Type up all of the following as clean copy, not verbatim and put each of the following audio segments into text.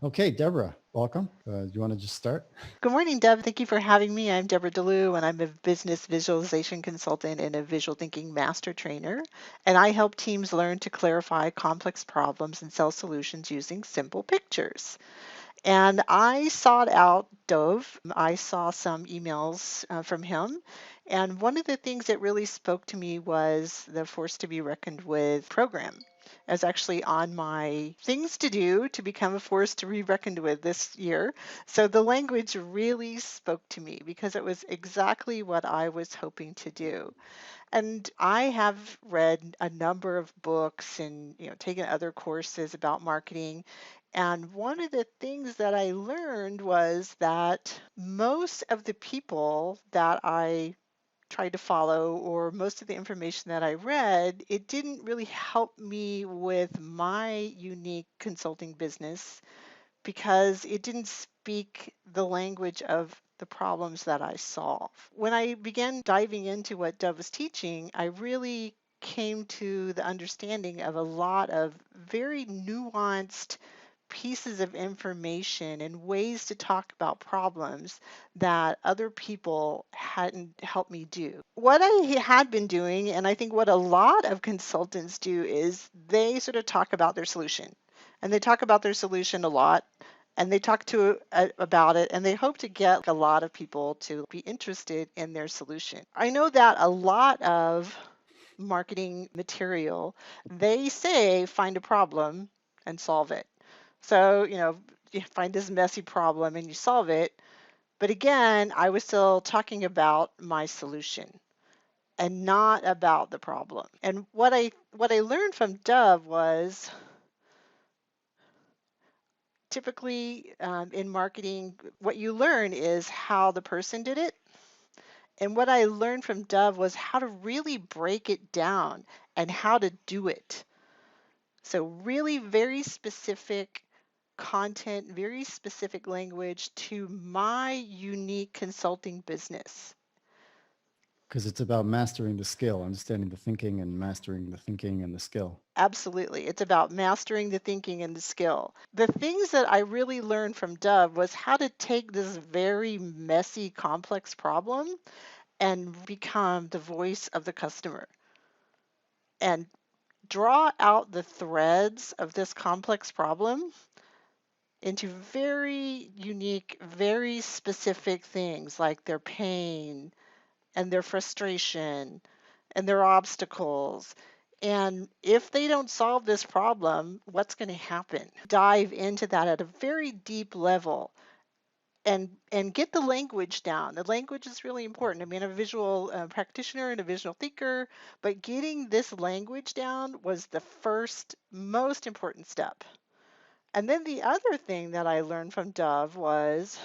Okay, Deborah, welcome. Do you want to just start? Good morning, Deb. Thank you for having me. I'm Deborah DeLue, and I'm a business visualization consultant and a visual thinking master trainer. And I help teams learn to clarify complex problems and sell solutions using simple pictures. And I sought out Dove. I saw some emails from him. And one of the things that really spoke to me was the Force to be Reckoned with program. As actually on my things to do to become a force to be reckoned with this year. So the language really spoke to me because it was exactly what I was hoping to do. And I have read a number of books and taken other courses about marketing. And one of the things that I learned was that most of the people that I tried to follow or most of the information that I read, it didn't really help me with my unique consulting business because it didn't speak the language of the problems that I solve. When I began diving into what Dove was teaching, I really came to the understanding of a lot of very nuanced pieces of information and ways to talk about problems that other people hadn't helped me do. What I had been doing, and I think what a lot of consultants do, is they sort of talk about their solution. And they talk about their solution a lot and they talk to about it and they hope to get a lot of people to be interested in their solution. I know that a lot of marketing material, they say find a problem and solve it. So, you find this messy problem and you solve it. But again, I was still talking about my solution and not about the problem. And what I learned from Dove was typically in marketing, what you learn is how the person did it. And what I learned from Dove was how to really break it down and how to do it. So, really very specific content, very specific language to my unique consulting business. Because it's about mastering the skill, understanding the thinking and mastering the thinking and the skill. Absolutely. It's about mastering the thinking and the skill. The things that I really learned from Dove was how to take this very messy, complex problem and become the voice of the customer and draw out the threads of this complex problem into very unique, very specific things like their pain and their frustration and their obstacles. And if they don't solve this problem, what's going to happen? Dive into that at a very deep level and get the language down. The language is really important. I mean, I'm a visual practitioner and a visual thinker, but getting this language down was the first most important step. And then the other thing that I learned from Dove was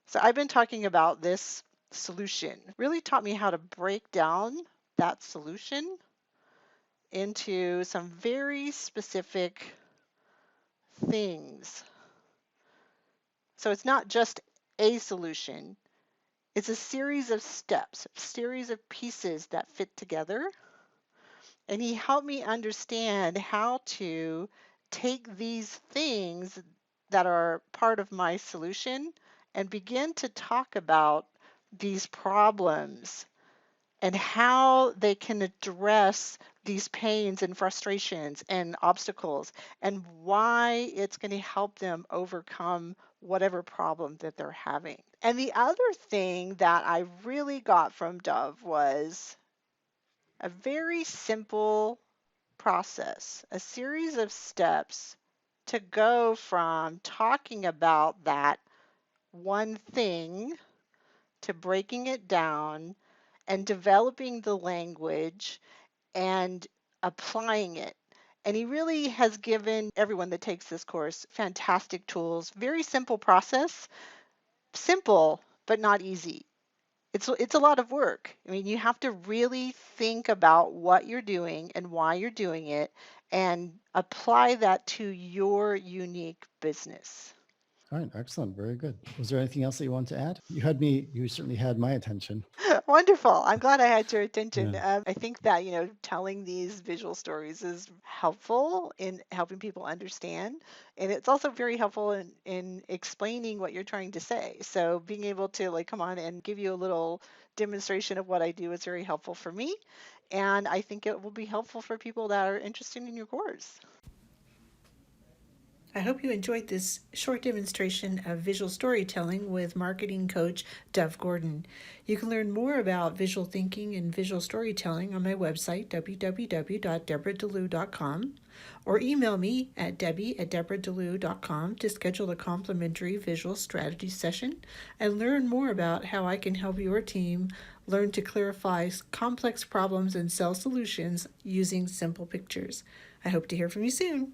so I've been talking about this solution, really taught me how to break down that solution into some very specific things. So it's not just a solution, it's a series of steps, a series of pieces that fit together. And he helped me understand how to take these things that are part of my solution and begin to talk about these problems and how they can address these pains and frustrations and obstacles and why it's going to help them overcome whatever problem that they're having. And the other thing that I really got from Dove was a very simple process, a series of steps to go from talking about that one thing to breaking it down and developing the language and applying it. And he really has given everyone that takes this course fantastic tools, very simple process, simple but not easy. It's a lot of work. I mean, you have to really think about what you're doing and why you're doing it and apply that to your unique business. All right, excellent, very good. Was there anything else that you want to add? You certainly had my attention. Wonderful. I'm glad I had your attention. Yeah. I think that, telling these visual stories is helpful in helping people understand. And it's also very helpful in explaining what you're trying to say. So being able to like come on and give you a little demonstration of what I do is very helpful for me. And I think it will be helpful for people that are interested in your course. I hope you enjoyed this short demonstration of visual storytelling with marketing coach Dov Gordon. You can learn more about visual thinking and visual storytelling on my website, www.deborahdelue.com, or email me at debbie@deborahdelue.com to schedule a complimentary visual strategy session and learn more about how I can help your team learn to clarify complex problems and sell solutions using simple pictures. I hope to hear from you soon.